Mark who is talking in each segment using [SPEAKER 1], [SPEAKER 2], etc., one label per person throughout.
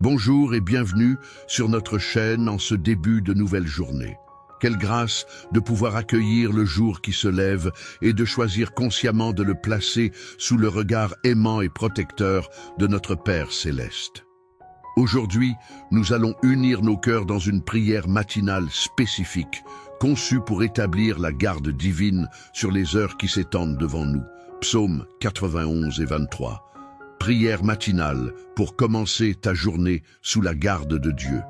[SPEAKER 1] Bonjour et bienvenue sur notre chaîne en ce début de nouvelle journée. Quelle grâce de pouvoir accueillir le jour qui se lève et de choisir consciemment de le placer sous le regard aimant et protecteur de notre Père céleste. Aujourd'hui, nous allons unir nos cœurs dans une prière matinale spécifique, conçue pour établir la garde divine sur les heures qui s'étendent devant nous. Psaumes 91 et 23. Prière matinale pour commencer ta journée sous la garde de Dieu.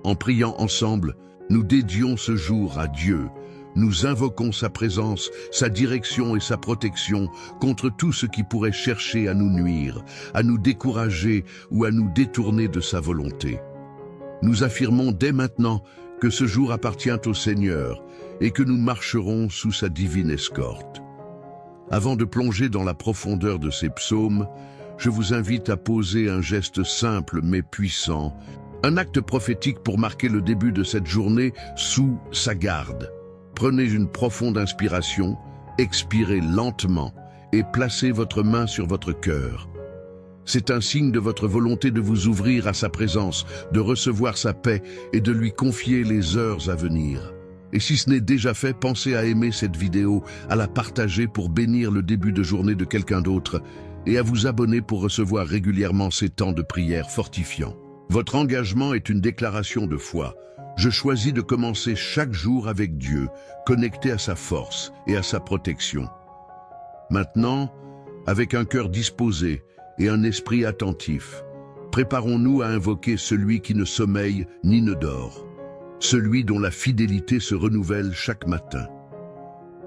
[SPEAKER 1] En priant ensemble, nous dédions ce jour à Dieu. Nous invoquons sa présence, sa direction et sa protection contre tout ce qui pourrait chercher à nous nuire, à nous décourager ou à nous détourner de sa volonté. Nous affirmons dès maintenant que ce jour appartient au Seigneur et que nous marcherons sous sa divine escorte. Avant de plonger dans la profondeur de ces psaumes, je vous invite à poser un geste simple mais puissant, un acte prophétique pour marquer le début de cette journée sous sa garde. Prenez une profonde inspiration, expirez lentement et placez votre main sur votre cœur. C'est un signe de votre volonté de vous ouvrir à sa présence, de recevoir sa paix et de lui confier les heures à venir. Et si ce n'est déjà fait, pensez à aimer cette vidéo, à la partager pour bénir le début de journée de quelqu'un d'autre et à vous abonner pour recevoir régulièrement ces temps de prière fortifiants. Votre engagement est une déclaration de foi. Je choisis de commencer chaque jour avec Dieu, connecté à sa force et à sa protection. Maintenant, avec un cœur disposé et un esprit attentif, préparons-nous à invoquer celui qui ne sommeille ni ne dort, celui dont la fidélité se renouvelle chaque matin.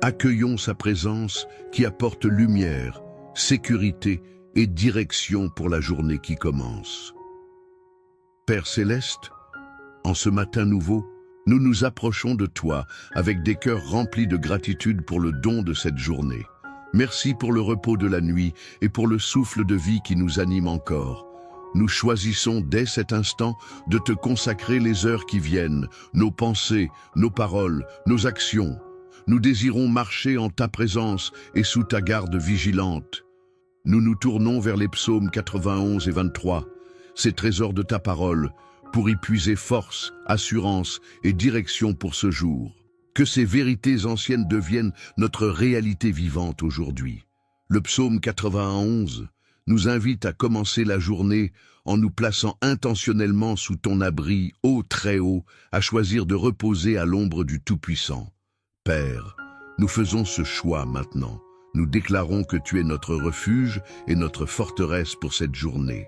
[SPEAKER 1] Accueillons sa présence qui apporte lumière, sécurité et direction pour la journée qui commence. Père céleste, en ce matin nouveau, nous nous approchons de toi avec des cœurs remplis de gratitude pour le don de cette journée. Merci pour le repos de la nuit et pour le souffle de vie qui nous anime encore. Nous choisissons dès cet instant de te consacrer les heures qui viennent, nos pensées, nos paroles, nos actions. Nous désirons marcher en ta présence et sous ta garde vigilante. Nous nous tournons vers les psaumes 91 et 23, ces trésors de ta parole, pour y puiser force, assurance et direction pour ce jour. Que ces vérités anciennes deviennent notre réalité vivante aujourd'hui. Le psaume 91 nous invite à commencer la journée en nous plaçant intentionnellement sous ton abri, ô très haut, à choisir de reposer à l'ombre du Tout-Puissant. Père, nous faisons ce choix maintenant. Nous déclarons que tu es notre refuge et notre forteresse pour cette journée.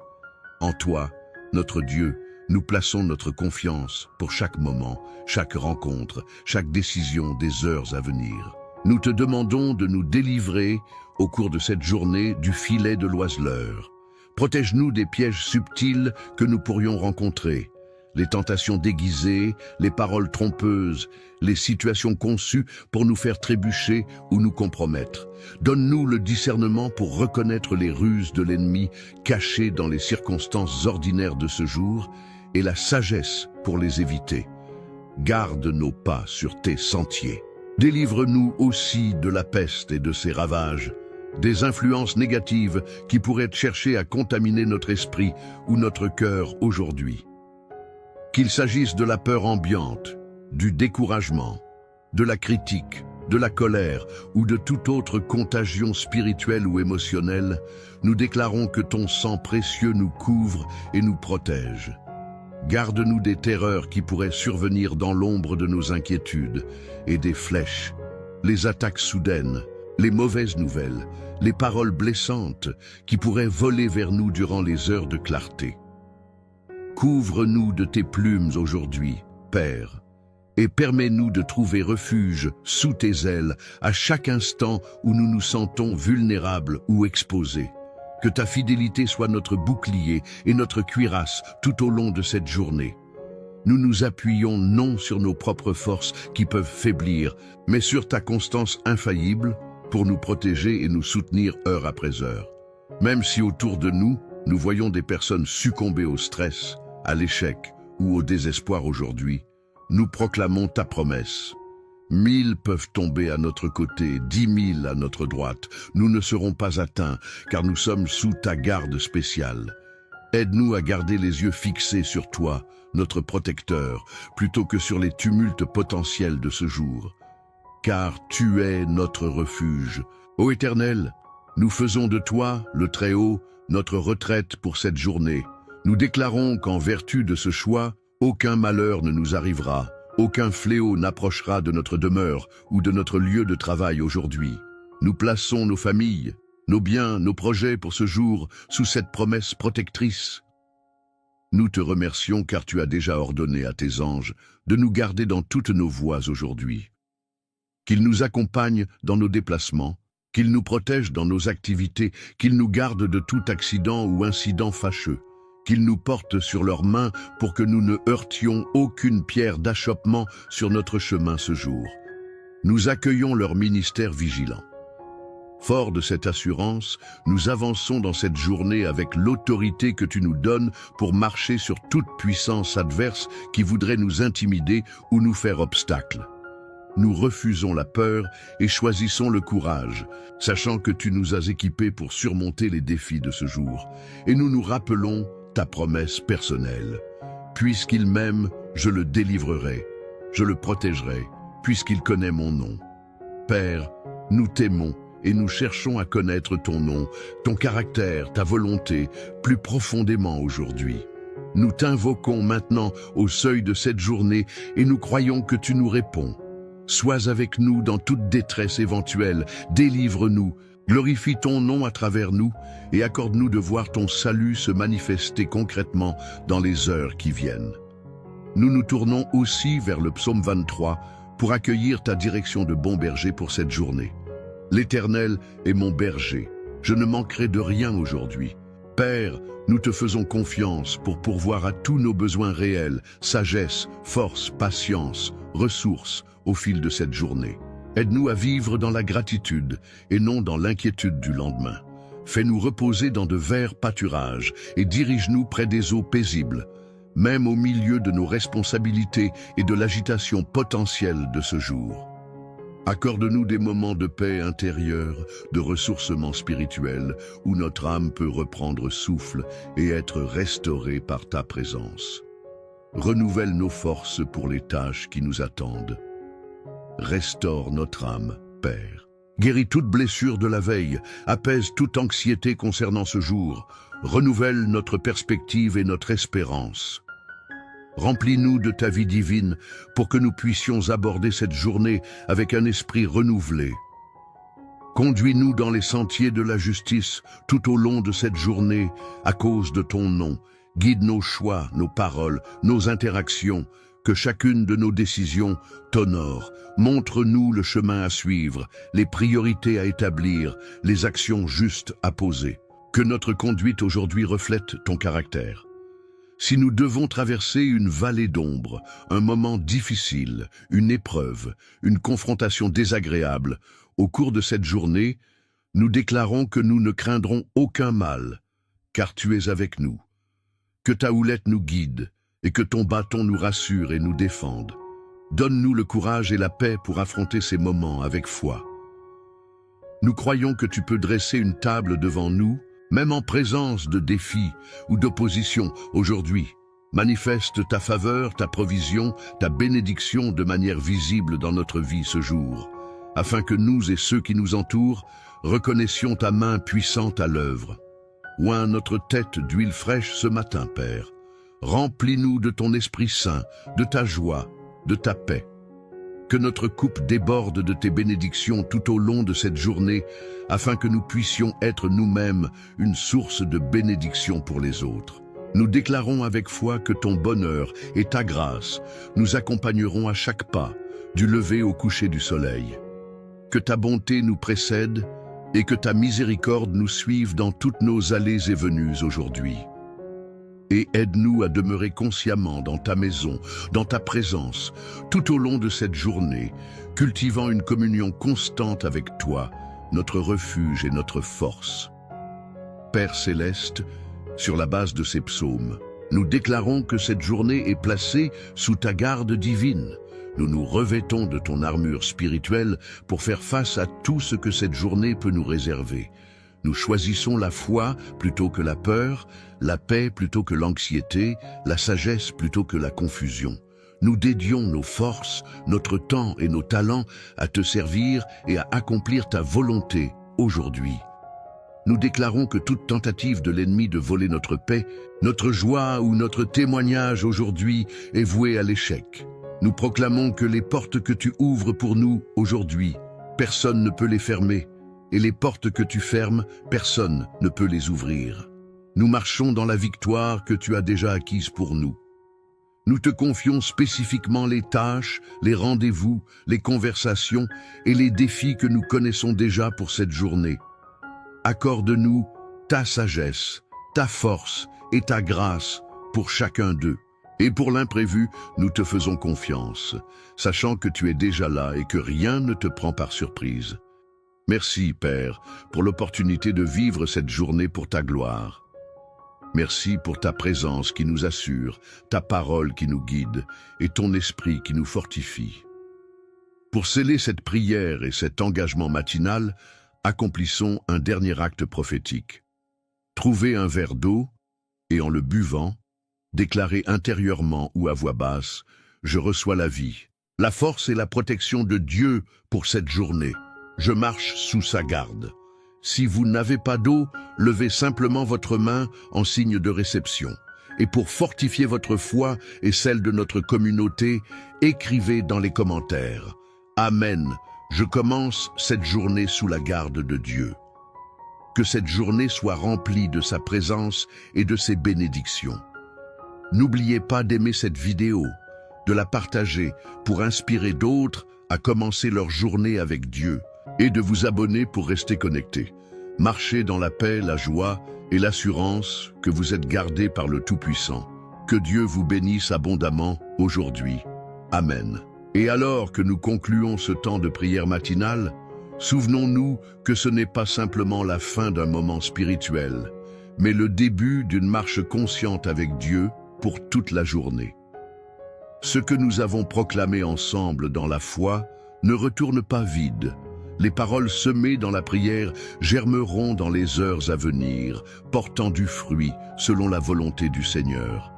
[SPEAKER 1] En toi, notre Dieu, nous plaçons notre confiance pour chaque moment, chaque rencontre, chaque décision des heures à venir. Nous te demandons de nous délivrer au cours de cette journée du filet de l'oiseleur. Protège-nous des pièges subtils que nous pourrions rencontrer, les tentations déguisées, les paroles trompeuses, les situations conçues pour nous faire trébucher ou nous compromettre. Donne-nous le discernement pour reconnaître les ruses de l'ennemi cachées dans les circonstances ordinaires de ce jour et la sagesse pour les éviter. Garde nos pas sur tes sentiers. Délivre-nous aussi de la peste et de ses ravages, des influences négatives qui pourraient chercher à contaminer notre esprit ou notre cœur aujourd'hui. Qu'il s'agisse de la peur ambiante, du découragement, de la critique, de la colère ou de toute autre contagion spirituelle ou émotionnelle, nous déclarons que ton sang précieux nous couvre et nous protège. Garde-nous des terreurs qui pourraient survenir dans l'ombre de nos inquiétudes et des flèches, les attaques soudaines, les mauvaises nouvelles, les paroles blessantes qui pourraient voler vers nous durant les heures de clarté. Couvre-nous de tes plumes aujourd'hui, Père, et permets-nous de trouver refuge sous tes ailes à chaque instant où nous nous sentons vulnérables ou exposés. Que ta fidélité soit notre bouclier et notre cuirasse tout au long de cette journée. Nous nous appuyons non sur nos propres forces qui peuvent faiblir, mais sur ta constance infaillible pour nous protéger et nous soutenir heure après heure. Même si autour de nous, nous voyons des personnes succomber au stress, à l'échec ou au désespoir aujourd'hui, nous proclamons ta promesse. 1000 peuvent tomber à notre côté, 10 000 à notre droite. Nous ne serons pas atteints, car nous sommes sous ta garde spéciale. Aide-nous à garder les yeux fixés sur toi, notre protecteur, plutôt que sur les tumultes potentiels de ce jour. Car tu es notre refuge. Ô Éternel, nous faisons de toi, le Très-Haut, notre retraite pour cette journée. Nous déclarons qu'en vertu de ce choix, aucun malheur ne nous arrivera, aucun fléau n'approchera de notre demeure ou de notre lieu de travail aujourd'hui. Nous plaçons nos familles, nos biens, nos projets pour ce jour sous cette promesse protectrice. Nous te remercions car tu as déjà ordonné à tes anges de nous garder dans toutes nos voies aujourd'hui. Qu'ils nous accompagnent dans nos déplacements, qu'ils nous protègent dans nos activités, qu'ils nous gardent de tout accident ou incident fâcheux, qu'ils nous portent sur leurs mains pour que nous ne heurtions aucune pierre d'achoppement sur notre chemin ce jour. Nous accueillons leur ministère vigilant. Forts de cette assurance, nous avançons dans cette journée avec l'autorité que tu nous donnes pour marcher sur toute puissance adverse qui voudrait nous intimider ou nous faire obstacle. Nous refusons la peur et choisissons le courage, sachant que tu nous as équipés pour surmonter les défis de ce jour. Et nous nous rappelons ta promesse personnelle. Puisqu'il m'aime, je le délivrerai, je le protégerai, puisqu'il connaît mon nom. Père, nous t'aimons et nous cherchons à connaître ton nom, ton caractère, ta volonté, plus profondément aujourd'hui. Nous t'invoquons maintenant au seuil de cette journée et nous croyons que tu nous réponds. Sois avec nous dans toute détresse éventuelle, délivre-nous, glorifie ton nom à travers nous et accorde-nous de voir ton salut se manifester concrètement dans les heures qui viennent. Nous nous tournons aussi vers le psaume 23 pour accueillir ta direction de bon berger pour cette journée. L'Éternel est mon berger, je ne manquerai de rien aujourd'hui. Père, nous te faisons confiance pour pourvoir à tous nos besoins réels, sagesse, force, patience, ressources au fil de cette journée. Aide-nous à vivre dans la gratitude et non dans l'inquiétude du lendemain. Fais-nous reposer dans de verts pâturages et dirige-nous près des eaux paisibles, même au milieu de nos responsabilités et de l'agitation potentielle de ce jour. Accorde-nous des moments de paix intérieure, de ressourcement spirituel, où notre âme peut reprendre souffle et être restaurée par ta présence. Renouvelle nos forces pour les tâches qui nous attendent. Restaure notre âme, Père. Guéris toute blessure de la veille, apaise toute anxiété concernant ce jour, renouvelle notre perspective et notre espérance. Remplis-nous de ta vie divine pour que nous puissions aborder cette journée avec un esprit renouvelé. Conduis-nous dans les sentiers de la justice tout au long de cette journée à cause de ton nom. Guide nos choix, nos paroles, nos interactions, que chacune de nos décisions t'honore. Montre-nous le chemin à suivre, les priorités à établir, les actions justes à poser. Que notre conduite aujourd'hui reflète ton caractère. Si nous devons traverser une vallée d'ombre, un moment difficile, une épreuve, une confrontation désagréable, au cours de cette journée, nous déclarons que nous ne craindrons aucun mal, car tu es avec nous. Que ta houlette nous guide et que ton bâton nous rassure et nous défende. Donne-nous le courage et la paix pour affronter ces moments avec foi. Nous croyons que tu peux dresser une table devant nous, même en présence de défis ou d'opposition aujourd'hui. Manifeste ta faveur, ta provision, ta bénédiction de manière visible dans notre vie ce jour, afin que nous et ceux qui nous entourent reconnaissions ta main puissante à l'œuvre. Oins notre tête d'huile fraîche ce matin, Père. Remplis-nous de ton Esprit Saint, de ta joie, de ta paix. Que notre coupe déborde de tes bénédictions tout au long de cette journée, afin que nous puissions être nous-mêmes une source de bénédiction pour les autres. Nous déclarons avec foi que ton bonheur et ta grâce nous accompagneront à chaque pas, du lever au coucher du soleil. Que ta bonté nous précède et que ta miséricorde nous suive dans toutes nos allées et venues aujourd'hui. Et aide-nous à demeurer consciemment dans ta maison, dans ta présence, tout au long de cette journée, cultivant une communion constante avec toi, notre refuge et notre force. Père céleste, sur la base de ces psaumes, nous déclarons que cette journée est placée sous ta garde divine. Nous nous revêtons de ton armure spirituelle pour faire face à tout ce que cette journée peut nous réserver. Nous choisissons la foi plutôt que la peur, la paix plutôt que l'anxiété, la sagesse plutôt que la confusion. Nous dédions nos forces, notre temps et nos talents à te servir et à accomplir ta volonté aujourd'hui. Nous déclarons que toute tentative de l'ennemi de voler notre paix, notre joie ou notre témoignage aujourd'hui est vouée à l'échec. Nous proclamons que les portes que tu ouvres pour nous aujourd'hui, personne ne peut les fermer, et les portes que tu fermes, personne ne peut les ouvrir. Nous marchons dans la victoire que tu as déjà acquise pour nous. Nous te confions spécifiquement les tâches, les rendez-vous, les conversations et les défis que nous connaissons déjà pour cette journée. Accorde-nous ta sagesse, ta force et ta grâce pour chacun d'eux. Et pour l'imprévu, nous te faisons confiance, sachant que tu es déjà là et que rien ne te prend par surprise. Merci, Père, pour l'opportunité de vivre cette journée pour ta gloire. Merci pour ta présence qui nous assure, ta parole qui nous guide et ton esprit qui nous fortifie. Pour sceller cette prière et cet engagement matinal, accomplissons un dernier acte prophétique. Trouvez un verre d'eau et en le buvant, déclarez intérieurement ou à voix basse « Je reçois la vie, la force et la protection de Dieu pour cette journée. Je marche sous sa garde. » Si vous n'avez pas d'eau, levez simplement votre main en signe de réception. Et pour fortifier votre foi et celle de notre communauté, écrivez dans les commentaires « Amen, je commence cette journée sous la garde de Dieu. » Que cette journée soit remplie de sa présence et de ses bénédictions. N'oubliez pas d'aimer cette vidéo, de la partager pour inspirer d'autres à commencer leur journée avec Dieu et de vous abonner pour rester connecté. Marchez dans la paix, la joie et l'assurance que vous êtes gardés par le Tout-Puissant. Que Dieu vous bénisse abondamment aujourd'hui. Amen. Et alors que nous concluons ce temps de prière matinale, souvenons-nous que ce n'est pas simplement la fin d'un moment spirituel, mais le début d'une marche consciente avec Dieu pour toute la journée. Ce que nous avons proclamé ensemble dans la foi ne retourne pas vide. Les paroles semées dans la prière germeront dans les heures à venir, portant du fruit selon la volonté du Seigneur.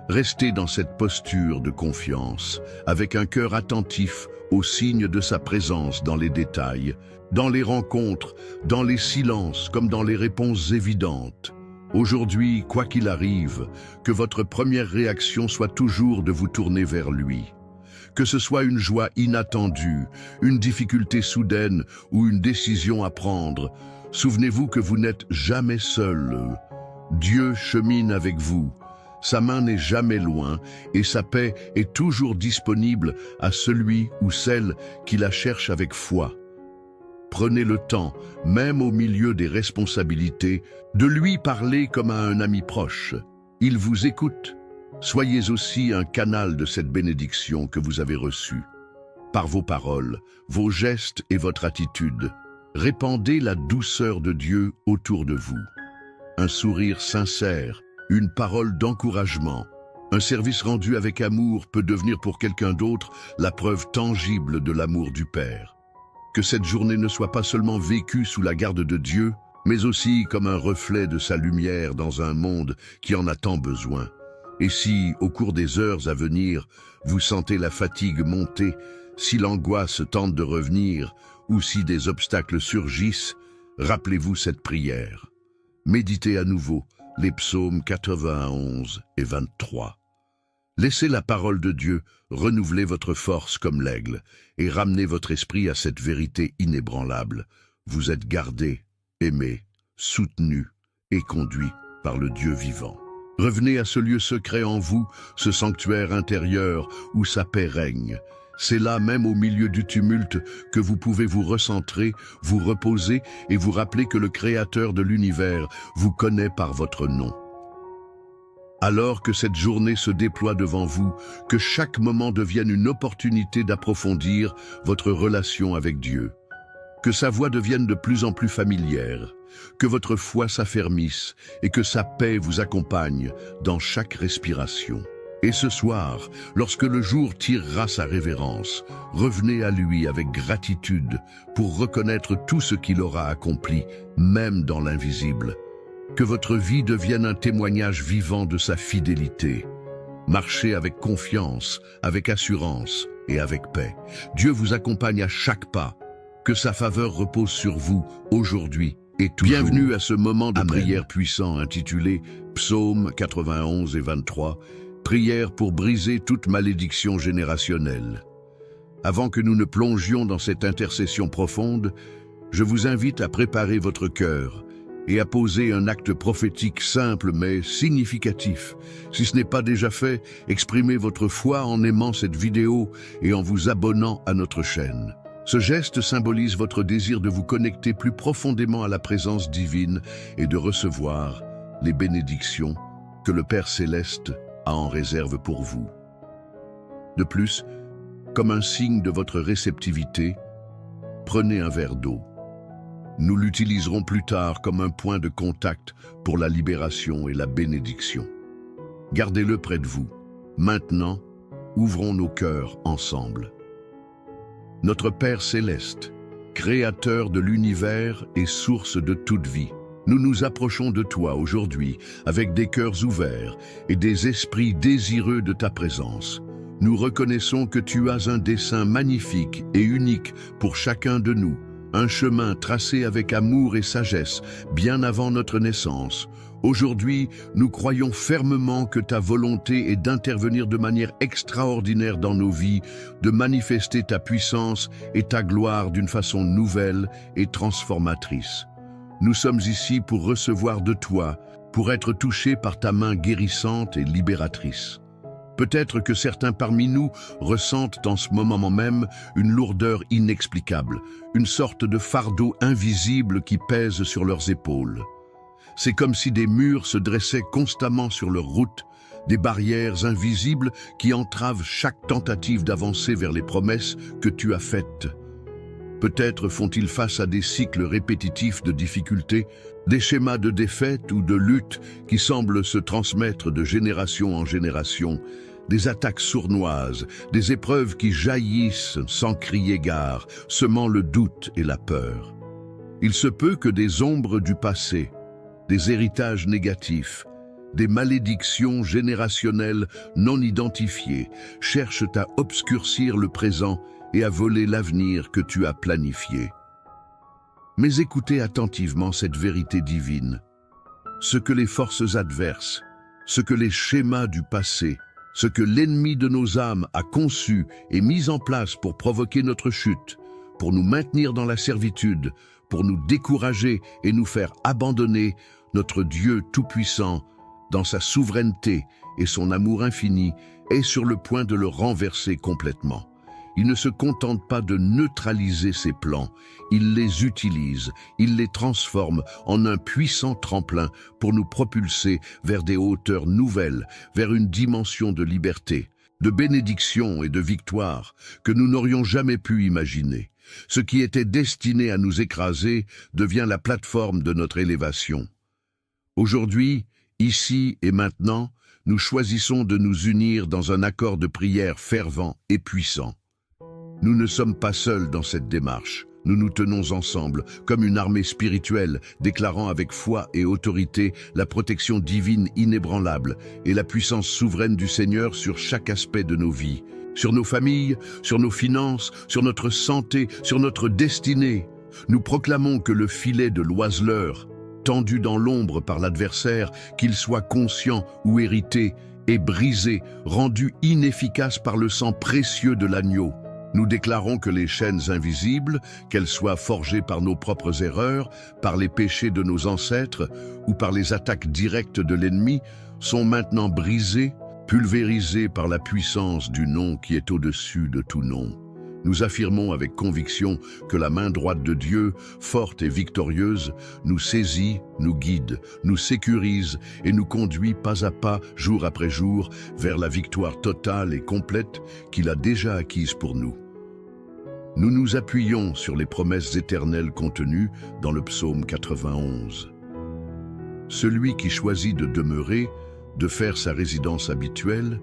[SPEAKER 1] Restez dans cette posture de confiance, avec un cœur attentif aux signes de sa présence dans les détails, dans les rencontres, dans les silences comme dans les réponses évidentes. Aujourd'hui, quoi qu'il arrive, que votre première réaction soit toujours de vous tourner vers lui. Que ce soit une joie inattendue, une difficulté soudaine ou une décision à prendre, souvenez-vous que vous n'êtes jamais seul. Dieu chemine avec vous. Sa main n'est jamais loin et sa paix est toujours disponible à celui ou celle qui la cherche avec foi. Prenez le temps, même au milieu des responsabilités, de lui parler comme à un ami proche. Il vous écoute. Soyez aussi un canal de cette bénédiction que vous avez reçue. Par vos paroles, vos gestes et votre attitude, répandez la douceur de Dieu autour de vous. Un sourire sincère, une parole d'encouragement, un service rendu avec amour peut devenir pour quelqu'un d'autre la preuve tangible de l'amour du Père. Que cette journée ne soit pas seulement vécue sous la garde de Dieu, mais aussi comme un reflet de sa lumière dans un monde qui en a tant besoin. Et si, au cours des heures à venir, vous sentez la fatigue monter, si l'angoisse tente de revenir, ou si des obstacles surgissent, rappelez-vous cette prière. Méditez à nouveau les psaumes 91 et 23. Laissez la parole de Dieu renouveler votre force comme l'aigle et ramener votre esprit à cette vérité inébranlable. Vous êtes gardé, aimé, soutenu et conduit par le Dieu vivant. Revenez à ce lieu secret en vous, ce sanctuaire intérieur où sa paix règne. C'est là, même au milieu du tumulte, que vous pouvez vous recentrer, vous reposer et vous rappeler que le Créateur de l'univers vous connaît par votre nom. Alors que cette journée se déploie devant vous, que chaque moment devienne une opportunité d'approfondir votre relation avec Dieu. Que sa voix devienne de plus en plus familière, que votre foi s'affermisse et que sa paix vous accompagne dans chaque respiration. Et ce soir, lorsque le jour tirera sa révérence, revenez à lui avec gratitude pour reconnaître tout ce qu'il aura accompli, même dans l'invisible. Que votre vie devienne un témoignage vivant de sa fidélité. Marchez avec confiance, avec assurance et avec paix. Dieu vous accompagne à chaque pas. Que sa faveur repose sur vous, aujourd'hui et toujours. Bienvenue à ce moment de prière puissant intitulé Psaume 91 et 23, prière pour briser toute malédiction générationnelle. Avant que nous ne plongions dans cette intercession profonde, je vous invite à préparer votre cœur et à poser un acte prophétique simple mais significatif. Si ce n'est pas déjà fait, exprimez votre foi en aimant cette vidéo et en vous abonnant à notre chaîne. Ce geste symbolise votre désir de vous connecter plus profondément à la présence divine et de recevoir les bénédictions que le Père Céleste a en réserve pour vous. De plus, comme un signe de votre réceptivité, prenez un verre d'eau. Nous l'utiliserons plus tard comme un point de contact pour la libération et la bénédiction. Gardez-le près de vous. Maintenant, ouvrons nos cœurs ensemble. Notre Père Céleste, Créateur de l'univers et source de toute vie, nous nous approchons de toi aujourd'hui avec des cœurs ouverts et des esprits désireux de ta présence. Nous reconnaissons que tu as un dessein magnifique et unique pour chacun de nous, un chemin tracé avec amour et sagesse bien avant notre naissance. Aujourd'hui, nous croyons fermement que ta volonté est d'intervenir de manière extraordinaire dans nos vies, de manifester ta puissance et ta gloire d'une façon nouvelle et transformatrice. Nous sommes ici pour recevoir de toi, pour être touchés par ta main guérissante et libératrice. Peut-être que certains parmi nous ressentent en ce moment même une lourdeur inexplicable, une sorte de fardeau invisible qui pèse sur leurs épaules. C'est comme si des murs se dressaient constamment sur leur route, des barrières invisibles qui entravent chaque tentative d'avancer vers les promesses que tu as faites. Peut-être font-ils face à des cycles répétitifs de difficultés, des schémas de défaite ou de lutte qui semblent se transmettre de génération en génération, des attaques sournoises, des épreuves qui jaillissent sans crier gare, semant le doute et la peur. Il se peut que des ombres du passé, des héritages négatifs, des malédictions générationnelles non identifiées cherchent à obscurcir le présent et à voler l'avenir que tu as planifié. Mais écoutez attentivement cette vérité divine. Ce que les forces adverses, ce que les schémas du passé, ce que l'ennemi de nos âmes a conçu et mis en place pour provoquer notre chute, pour nous maintenir dans la servitude, pour nous décourager et nous faire abandonner, notre Dieu Tout-Puissant, dans sa souveraineté et son amour infini, est sur le point de le renverser complètement. Il ne se contente pas de neutraliser ses plans, il les utilise, il les transforme en un puissant tremplin pour nous propulser vers des hauteurs nouvelles, vers une dimension de liberté, de bénédiction et de victoire que nous n'aurions jamais pu imaginer. Ce qui était destiné à nous écraser devient la plateforme de notre élévation. Aujourd'hui, ici et maintenant, nous choisissons de nous unir dans un accord de prière fervent et puissant. Nous ne sommes pas seuls dans cette démarche. Nous nous tenons ensemble, comme une armée spirituelle, déclarant avec foi et autorité la protection divine inébranlable et la puissance souveraine du Seigneur sur chaque aspect de nos vies, sur nos familles, sur nos finances, sur notre santé, sur notre destinée. Nous proclamons que le filet de l'oiseleur, tendu dans l'ombre par l'adversaire, qu'il soit conscient ou hérité, est brisé, rendu inefficace par le sang précieux de l'agneau. Nous déclarons que les chaînes invisibles, qu'elles soient forgées par nos propres erreurs, par les péchés de nos ancêtres ou par les attaques directes de l'ennemi, sont maintenant brisées, pulvérisées par la puissance du nom qui est au-dessus de tout nom. Nous affirmons avec conviction que la main droite de Dieu, forte et victorieuse, nous saisit, nous guide, nous sécurise et nous conduit pas à pas, jour après jour, vers la victoire totale et complète qu'il a déjà acquise pour nous. Nous nous appuyons sur les promesses éternelles contenues dans le psaume 91. Celui qui choisit de demeurer, de faire sa résidence habituelle,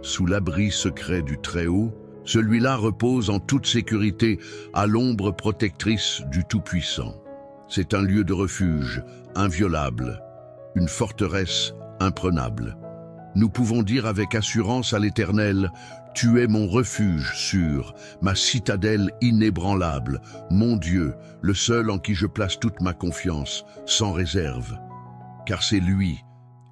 [SPEAKER 1] sous l'abri secret du Très-Haut, celui-là repose en toute sécurité à l'ombre protectrice du Tout-Puissant. C'est un lieu de refuge inviolable, une forteresse imprenable. Nous pouvons dire avec assurance à l'Éternel, « Tu es mon refuge sûr, ma citadelle inébranlable, mon Dieu, le seul en qui je place toute ma confiance, sans réserve. » Car c'est lui,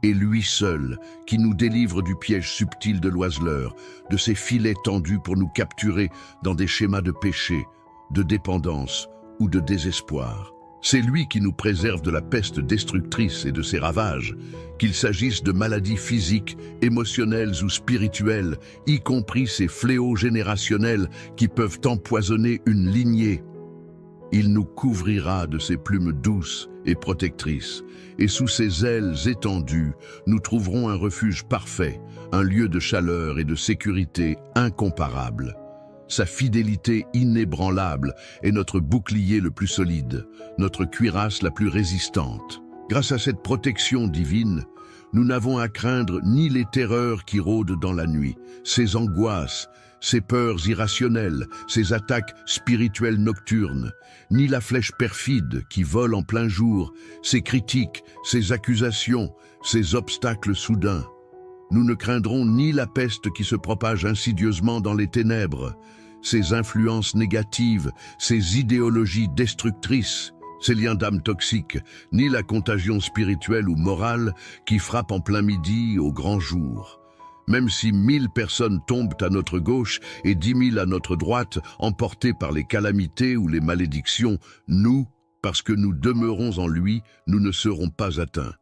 [SPEAKER 1] et lui seul, qui nous délivre du piège subtil de l'oiseleur, de ses filets tendus pour nous capturer dans des schémas de péché, de dépendance ou de désespoir. C'est lui qui nous préserve de la peste destructrice et de ses ravages, qu'il s'agisse de maladies physiques, émotionnelles ou spirituelles, y compris ces fléaux générationnels qui peuvent empoisonner une lignée. Il nous couvrira de ses plumes douces et protectrices, et sous ses ailes étendues, nous trouverons un refuge parfait, un lieu de chaleur et de sécurité incomparable. Sa fidélité inébranlable est notre bouclier le plus solide, notre cuirasse la plus résistante. Grâce à cette protection divine, nous n'avons à craindre ni les terreurs qui rôdent dans la nuit, ses angoisses, ses peurs irrationnelles, ses attaques spirituelles nocturnes, ni la flèche perfide qui vole en plein jour, ses critiques, ses accusations, ses obstacles soudains. Nous ne craindrons ni la peste qui se propage insidieusement dans les ténèbres, ses influences négatives, ses idéologies destructrices, ses liens d'âme toxiques, ni la contagion spirituelle ou morale qui frappe en plein midi au grand jour. Même si 1000 personnes tombent à notre gauche et 10 000 à notre droite, emportées par les calamités ou les malédictions, nous, parce que nous demeurons en lui, nous ne serons pas atteints.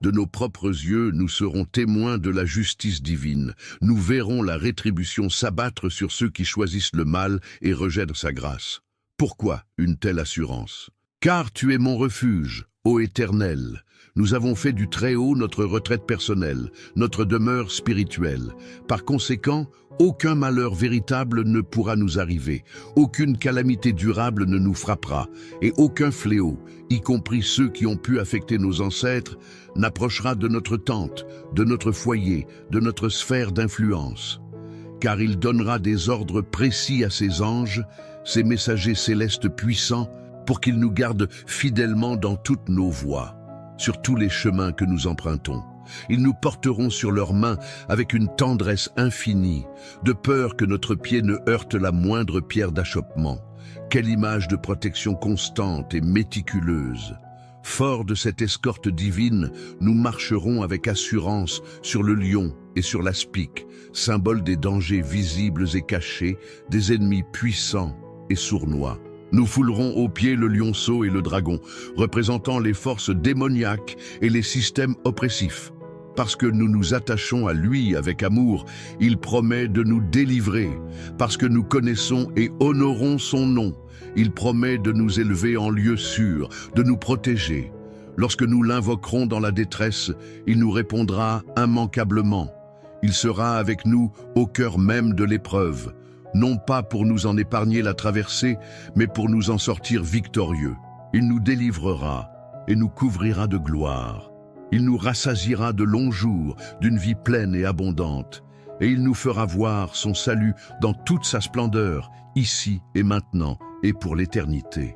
[SPEAKER 1] De nos propres yeux, nous serons témoins de la justice divine. Nous verrons la rétribution s'abattre sur ceux qui choisissent le mal et rejettent sa grâce. Pourquoi une telle assurance? Car tu es mon refuge, ô Éternel. Nous avons fait du Très-Haut notre retraite personnelle, notre demeure spirituelle. Par conséquent, aucun malheur véritable ne pourra nous arriver, aucune calamité durable ne nous frappera, et aucun fléau, y compris ceux qui ont pu affecter nos ancêtres, n'approchera de notre tente, de notre foyer, de notre sphère d'influence. Car il donnera des ordres précis à ses anges, ses messagers célestes puissants, pour qu'ils nous gardent fidèlement dans toutes nos voies, sur tous les chemins que nous empruntons. Ils nous porteront sur leurs mains avec une tendresse infinie, de peur que notre pied ne heurte la moindre pierre d'achoppement. Quelle image de protection constante et méticuleuse! Forts de cette escorte divine, nous marcherons avec assurance sur le lion et sur l'aspic, symbole des dangers visibles et cachés, des ennemis puissants et sournois. Nous foulerons aux pieds le lionceau et le dragon, représentant les forces démoniaques et les systèmes oppressifs. Parce que nous nous attachons à lui avec amour, il promet de nous délivrer. Parce que nous connaissons et honorons son nom, il promet de nous élever en lieu sûr, de nous protéger. Lorsque nous l'invoquerons dans la détresse, il nous répondra immanquablement. Il sera avec nous au cœur même de l'épreuve, non pas pour nous en épargner la traversée, mais pour nous en sortir victorieux. Il nous délivrera et nous couvrira de gloire. Il nous rassasiera de longs jours, d'une vie pleine et abondante, et il nous fera voir son salut dans toute sa splendeur, ici et maintenant, et pour l'éternité.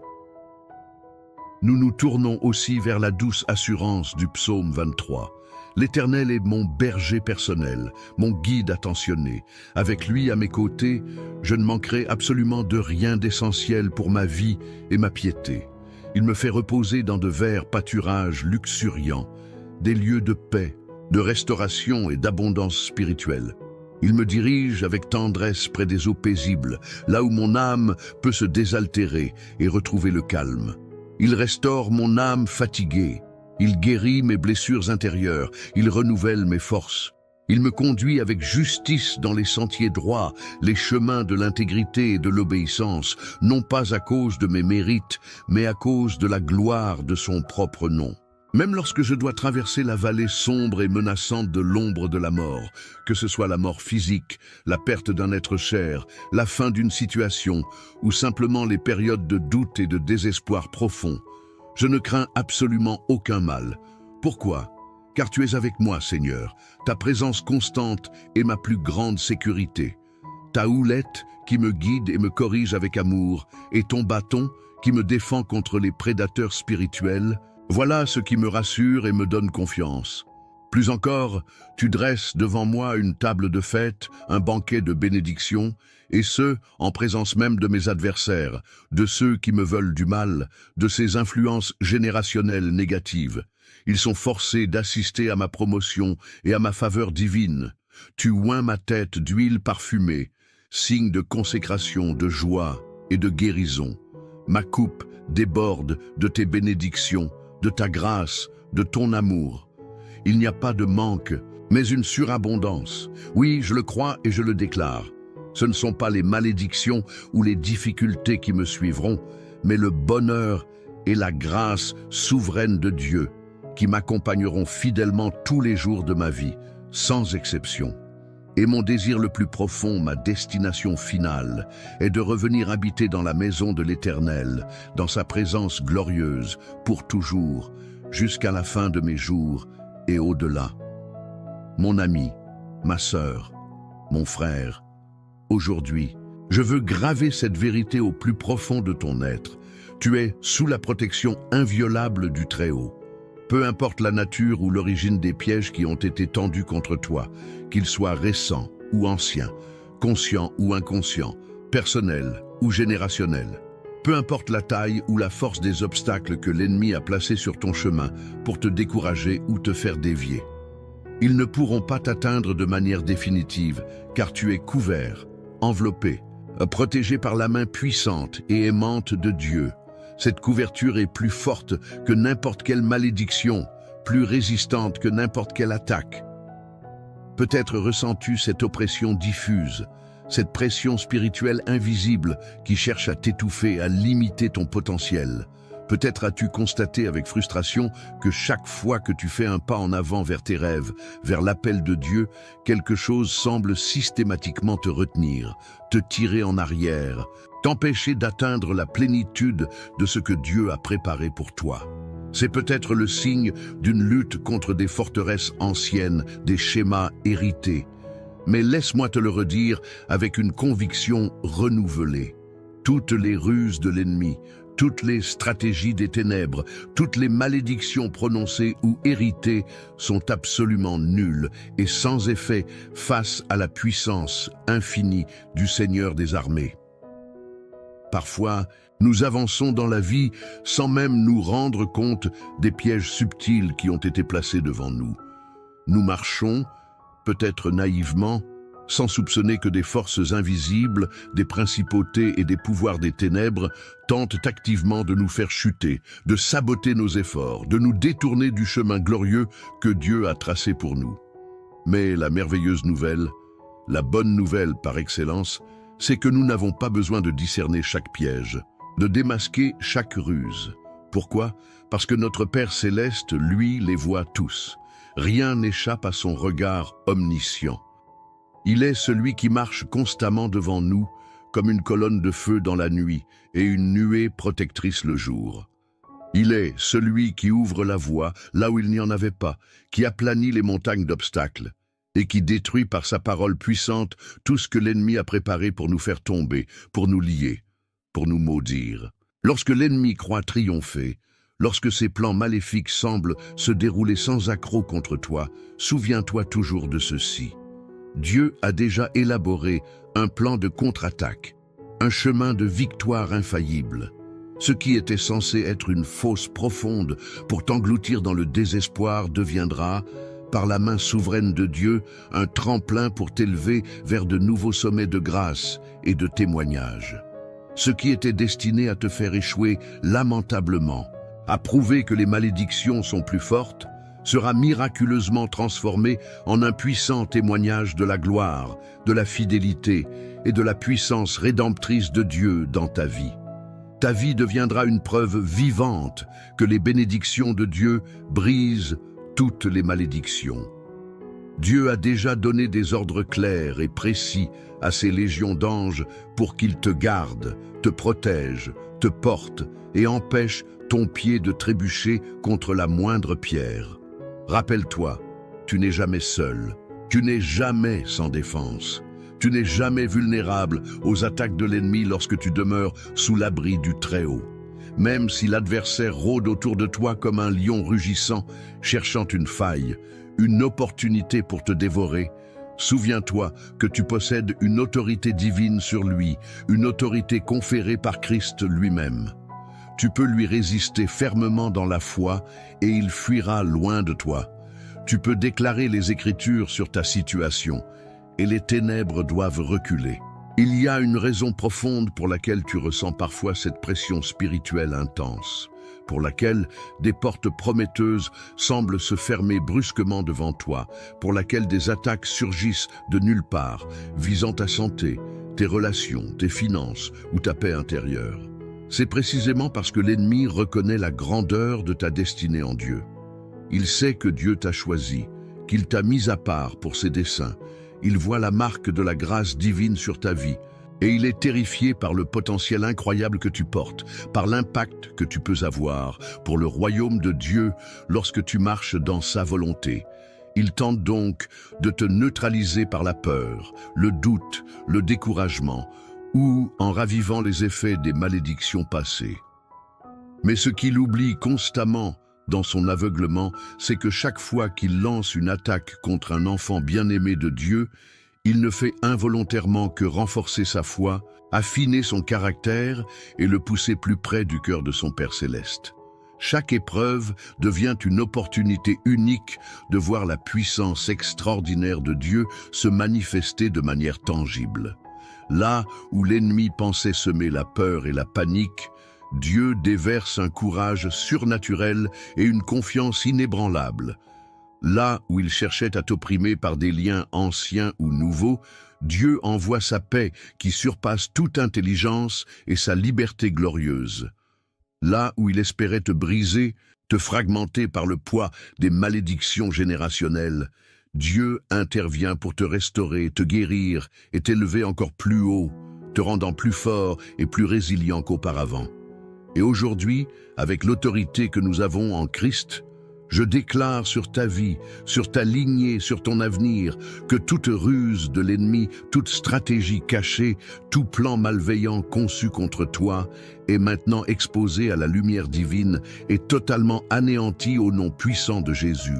[SPEAKER 1] Nous nous tournons aussi vers la douce assurance du psaume 23. L'Éternel est mon berger personnel, mon guide attentionné. Avec lui à mes côtés, je ne manquerai absolument de rien d'essentiel pour ma vie et ma piété. Il me fait reposer dans de verts pâturages luxuriants, des lieux de paix, de restauration et d'abondance spirituelle. Il me dirige avec tendresse près des eaux paisibles, là où mon âme peut se désaltérer et retrouver le calme. Il restaure mon âme fatiguée. Il guérit mes blessures intérieures, il renouvelle mes forces. Il me conduit avec justice dans les sentiers droits, les chemins de l'intégrité et de l'obéissance, non pas à cause de mes mérites, mais à cause de la gloire de son propre nom. Même lorsque je dois traverser la vallée sombre et menaçante de l'ombre de la mort, que ce soit la mort physique, la perte d'un être cher, la fin d'une situation, ou simplement les périodes de doute et de désespoir profond, je ne crains absolument aucun mal. Pourquoi? car tu es avec moi, Seigneur. Ta présence constante est ma plus grande sécurité. Ta houlette qui me guide et me corrige avec amour, et ton bâton qui me défend contre les prédateurs spirituels, voilà ce qui me rassure et me donne confiance. Plus encore, tu dresses devant moi une table de fête, un banquet de bénédiction, et ce, en présence même de mes adversaires, de ceux qui me veulent du mal, de ces influences générationnelles négatives. Ils sont forcés d'assister à ma promotion et à ma faveur divine. Tu oins ma tête d'huile parfumée, signe de consécration, de joie et de guérison. Ma coupe déborde de tes bénédictions, de ta grâce, de ton amour. Il n'y a pas de manque, mais une surabondance. Oui, je le crois et je le déclare. Ce ne sont pas les malédictions ou les difficultés qui me suivront, mais le bonheur et la grâce souveraine de Dieu qui m'accompagneront fidèlement tous les jours de ma vie, sans exception. Et mon désir le plus profond, ma destination finale, est de revenir habiter dans la maison de l'Éternel, dans sa présence glorieuse, pour toujours, jusqu'à la fin de mes jours et au-delà. Mon ami, ma sœur, mon frère, aujourd'hui, je veux graver cette vérité au plus profond de ton être. Tu es sous la protection inviolable du Très-Haut. Peu importe la nature ou l'origine des pièges qui ont été tendus contre toi, qu'ils soient récents ou anciens, conscients ou inconscients, personnels ou générationnels. Peu importe la taille ou la force des obstacles que l'ennemi a placés sur ton chemin pour te décourager ou te faire dévier. Ils ne pourront pas t'atteindre de manière définitive, car tu es couvert, enveloppé, protégé par la main puissante et aimante de Dieu. Cette couverture est plus forte que n'importe quelle malédiction, plus résistante que n'importe quelle attaque. Peut-être ressens-tu cette oppression diffuse, cette pression spirituelle invisible qui cherche à t'étouffer, à limiter ton potentiel. Peut-être as-tu constaté avec frustration que chaque fois que tu fais un pas en avant vers tes rêves, vers l'appel de Dieu, quelque chose semble systématiquement te retenir, te tirer en arrière, t'empêcher d'atteindre la plénitude de ce que Dieu a préparé pour toi. C'est peut-être le signe d'une lutte contre des forteresses anciennes, des schémas hérités. Mais laisse-moi te le redire avec une conviction renouvelée. Toutes les ruses de l'ennemi, toutes les stratégies des ténèbres, toutes les malédictions prononcées ou héritées sont absolument nulles et sans effet face à la puissance infinie du Seigneur des armées. Parfois, nous avançons dans la vie sans même nous rendre compte des pièges subtils qui ont été placés devant nous. Nous marchons, peut-être naïvement, sans soupçonner que des forces invisibles, des principautés et des pouvoirs des ténèbres tentent activement de nous faire chuter, de saboter nos efforts, de nous détourner du chemin glorieux que Dieu a tracé pour nous. Mais la merveilleuse nouvelle, la bonne nouvelle par excellence, c'est que nous n'avons pas besoin de discerner chaque piège, de démasquer chaque ruse. Pourquoi? Parce que notre Père céleste, lui, les voit tous. Rien n'échappe à son regard omniscient. Il est celui qui marche constamment devant nous, comme une colonne de feu dans la nuit et une nuée protectrice le jour. Il est celui qui ouvre la voie là où il n'y en avait pas, qui aplanit les montagnes d'obstacles et qui détruit par sa parole puissante tout ce que l'ennemi a préparé pour nous faire tomber, pour nous lier, pour nous maudire. Lorsque l'ennemi croit triompher, lorsque ses plans maléfiques semblent se dérouler sans accroc contre toi, souviens-toi toujours de ceci. Dieu a déjà élaboré un plan de contre-attaque, un chemin de victoire infaillible. Ce qui était censé être une fosse profonde pour t'engloutir dans le désespoir deviendra, par la main souveraine de Dieu, un tremplin pour t'élever vers de nouveaux sommets de grâce et de témoignage. Ce qui était destiné à te faire échouer lamentablement, à prouver que les malédictions sont plus fortes, sera miraculeusement transformé en un puissant témoignage de la gloire, de la fidélité et de la puissance rédemptrice de Dieu dans ta vie. Ta vie deviendra une preuve vivante que les bénédictions de Dieu brisent toutes les malédictions. Dieu a déjà donné des ordres clairs et précis à ses légions d'anges pour qu'ils te gardent, te protègent, te portent et empêchent ton pied de trébucher contre la moindre pierre. Rappelle-toi, tu n'es jamais seul, tu n'es jamais sans défense, tu n'es jamais vulnérable aux attaques de l'ennemi lorsque tu demeures sous l'abri du Très-Haut. Même si l'adversaire rôde autour de toi comme un lion rugissant, cherchant une faille, une opportunité pour te dévorer, souviens-toi que tu possèdes une autorité divine sur lui, une autorité conférée par Christ lui-même. Tu peux lui résister fermement dans la foi et il fuira loin de toi. Tu peux déclarer les Écritures sur ta situation et les ténèbres doivent reculer. Il y a une raison profonde pour laquelle tu ressens parfois cette pression spirituelle intense, pour laquelle des portes prometteuses semblent se fermer brusquement devant toi, pour laquelle des attaques surgissent de nulle part, visant ta santé, tes relations, tes finances ou ta paix intérieure. C'est précisément parce que l'ennemi reconnaît la grandeur de ta destinée en Dieu. Il sait que Dieu t'a choisi, qu'il t'a mis à part pour ses desseins. Il voit la marque de la grâce divine sur ta vie et il est terrifié par le potentiel incroyable que tu portes, par l'impact que tu peux avoir pour le royaume de Dieu lorsque tu marches dans sa volonté. Il tente donc de te neutraliser par la peur, le doute, le découragement ou en ravivant les effets des malédictions passées. Mais ce qu'il oublie constamment dans son aveuglement, c'est que chaque fois qu'il lance une attaque contre un enfant bien-aimé de Dieu, il ne fait involontairement que renforcer sa foi, affiner son caractère et le pousser plus près du cœur de son Père céleste. Chaque épreuve devient une opportunité unique de voir la puissance extraordinaire de Dieu se manifester de manière tangible. Là où l'ennemi pensait semer la peur et la panique, Dieu déverse un courage surnaturel et une confiance inébranlable. Là où il cherchait à t'opprimer par des liens anciens ou nouveaux, Dieu envoie sa paix qui surpasse toute intelligence et sa liberté glorieuse. Là où il espérait te briser, te fragmenter par le poids des malédictions générationnelles, Dieu intervient pour te restaurer, te guérir et t'élever encore plus haut, te rendant plus fort et plus résilient qu'auparavant. Et aujourd'hui, avec l'autorité que nous avons en Christ, je déclare sur ta vie, sur ta lignée, sur ton avenir, que toute ruse de l'ennemi, toute stratégie cachée, tout plan malveillant conçu contre toi est maintenant exposé à la lumière divine et totalement anéanti au nom puissant de Jésus.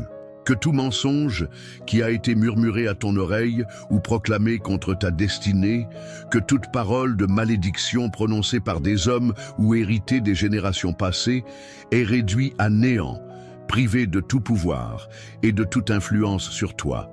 [SPEAKER 1] Que tout mensonge qui a été murmuré à ton oreille ou proclamé contre ta destinée, que toute parole de malédiction prononcée par des hommes ou héritée des générations passées est réduit à néant, privé de tout pouvoir et de toute influence sur toi.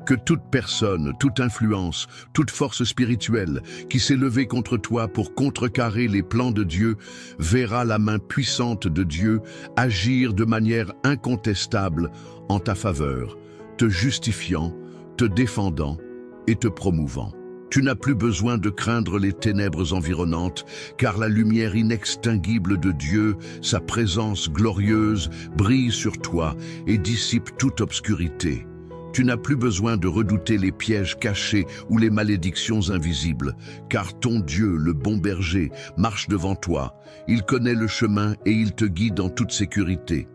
[SPEAKER 1] Que toute personne, toute influence, toute force spirituelle qui s'est levée contre toi pour contrecarrer les plans de Dieu verra la main puissante de Dieu agir de manière incontestable en ta faveur, te justifiant, te défendant et te promouvant. Tu n'as plus besoin de craindre les ténèbres environnantes, car la lumière inextinguible de Dieu, sa présence glorieuse, brille sur toi et dissipe toute obscurité. Tu n'as plus besoin de redouter les pièges cachés ou les malédictions invisibles, car ton Dieu, le bon berger, marche devant toi. Il connaît le chemin et il te guide en toute sécurité.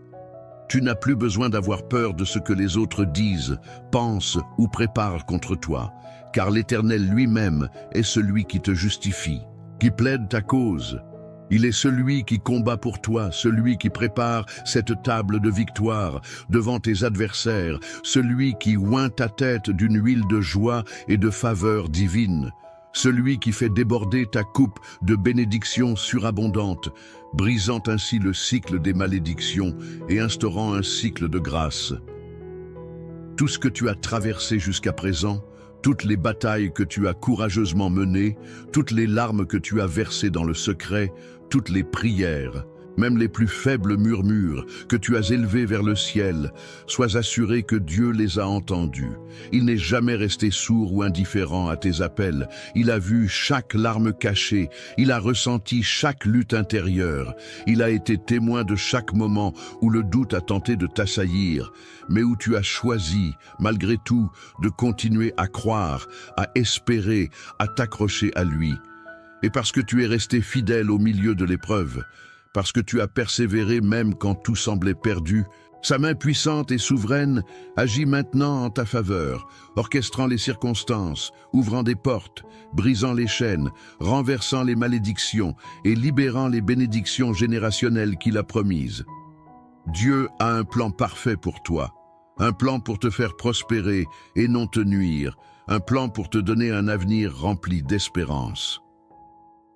[SPEAKER 1] Tu n'as plus besoin d'avoir peur de ce que les autres disent, pensent ou préparent contre toi, car l'Éternel lui-même est celui qui te justifie, qui plaide ta cause. Il est celui qui combat pour toi, celui qui prépare cette table de victoire devant tes adversaires, celui qui oint ta tête d'une huile de joie et de faveur divine, celui qui fait déborder ta coupe de bénédictions surabondantes, brisant ainsi le cycle des malédictions et instaurant un cycle de grâce. Tout ce que tu as traversé jusqu'à présent, toutes les batailles que tu as courageusement menées, toutes les larmes que tu as versées dans le secret, toutes les prières, même les plus faibles murmures que tu as élevés vers le ciel, sois assuré que Dieu les a entendus. Il n'est jamais resté sourd ou indifférent à tes appels. Il a vu chaque larme cachée, il a ressenti chaque lutte intérieure, il a été témoin de chaque moment où le doute a tenté de t'assaillir, mais où tu as choisi, malgré tout, de continuer à croire, à espérer, à t'accrocher à lui. Et parce que tu es resté fidèle au milieu de l'épreuve, parce que tu as persévéré même quand tout semblait perdu, Sa main puissante et souveraine agit maintenant en ta faveur, orchestrant les circonstances, ouvrant des portes, brisant les chaînes, renversant les malédictions et libérant les bénédictions générationnelles qu'il a promises. Dieu a un plan parfait pour toi, un plan pour te faire prospérer et non te nuire, un plan pour te donner un avenir rempli d'espérance.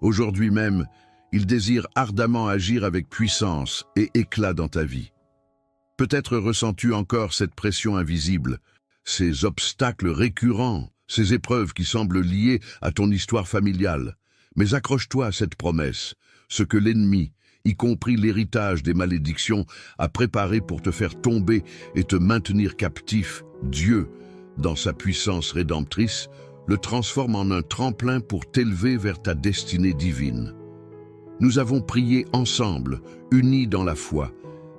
[SPEAKER 1] Aujourd'hui même, il désire ardemment agir avec puissance et éclat dans ta vie. Peut-être ressens-tu encore cette pression invisible, ces obstacles récurrents, ces épreuves qui semblent liées à ton histoire familiale. Mais accroche-toi à cette promesse, ce que l'ennemi, y compris l'héritage des malédictions, a préparé pour te faire tomber et te maintenir captif. Dieu, dans sa puissance rédemptrice, le transforme en un tremplin pour t'élever vers ta destinée divine. Nous avons prié ensemble, unis dans la foi,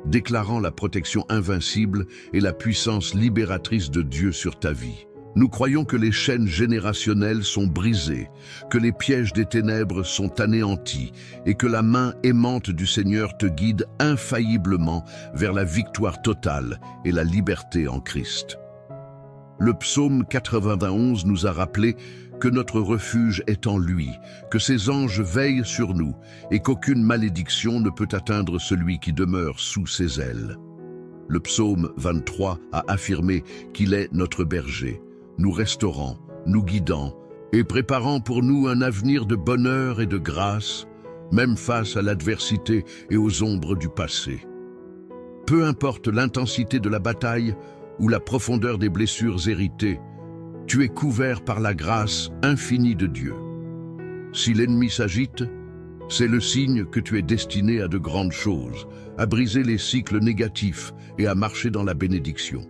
[SPEAKER 1] déclarant la protection invincible et la puissance libératrice de Dieu sur ta vie. Nous croyons que les chaînes générationnelles sont brisées, que les pièges des ténèbres sont anéantis et que la main aimante du Seigneur te guide infailliblement vers la victoire totale et la liberté en Christ. Le psaume 91 nous a rappelé que notre refuge est en lui, que ses anges veillent sur nous et qu'aucune malédiction ne peut atteindre celui qui demeure sous ses ailes. Le psaume 23 a affirmé qu'il est notre berger, nous restaurant, nous guidant et préparant pour nous un avenir de bonheur et de grâce, même face à l'adversité et aux ombres du passé. Peu importe l'intensité de la bataille ou la profondeur des blessures héritées, tu es couvert par la grâce infinie de Dieu. Si l'ennemi s'agite, c'est le signe que tu es destiné à de grandes choses, à briser les cycles négatifs et à marcher dans la bénédiction.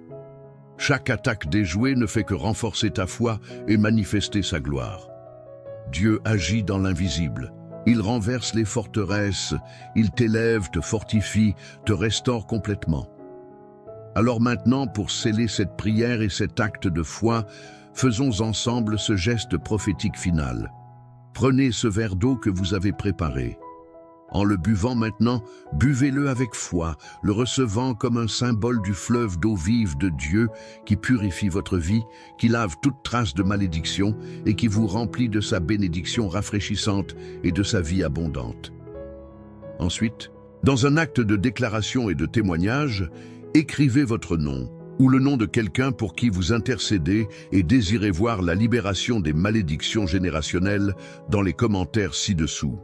[SPEAKER 1] Chaque attaque déjouée ne fait que renforcer ta foi et manifester sa gloire. Dieu agit dans l'invisible. Il renverse les forteresses, il t'élève, te fortifie, te restaure complètement. Alors maintenant, pour sceller cette prière et cet acte de foi, faisons ensemble ce geste prophétique final. Prenez ce verre d'eau que vous avez préparé. En le buvant maintenant, buvez-le avec foi, le recevant comme un symbole du fleuve d'eau vive de Dieu qui purifie votre vie, qui lave toute trace de malédiction et qui vous remplit de sa bénédiction rafraîchissante et de sa vie abondante. Ensuite, dans un acte de déclaration et de témoignage, écrivez votre nom ou le nom de quelqu'un pour qui vous intercédez et désirez voir la libération des malédictions générationnelles dans les commentaires ci-dessous.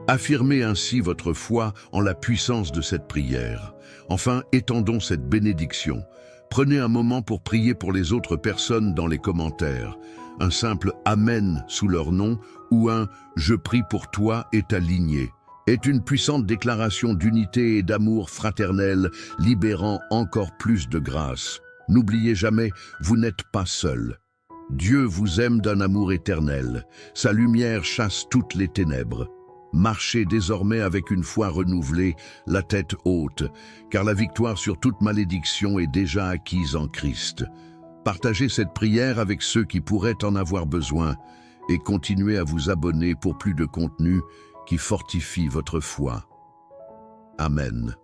[SPEAKER 1] Affirmez ainsi votre foi en la puissance de cette prière. Enfin, étendons cette bénédiction. Prenez un moment pour prier pour les autres personnes dans les commentaires. Un simple « Amen » sous leur nom ou un « Je prie pour toi et ta lignée » est une puissante déclaration d'unité et d'amour fraternel, libérant encore plus de grâce. N'oubliez jamais, vous n'êtes pas seul. Dieu vous aime d'un amour éternel. Sa lumière chasse toutes les ténèbres. Marchez désormais avec une foi renouvelée, la tête haute, car la victoire sur toute malédiction est déjà acquise en Christ. Partagez cette prière avec ceux qui pourraient en avoir besoin et continuez à vous abonner pour plus de contenu qui fortifie votre foi. Amen.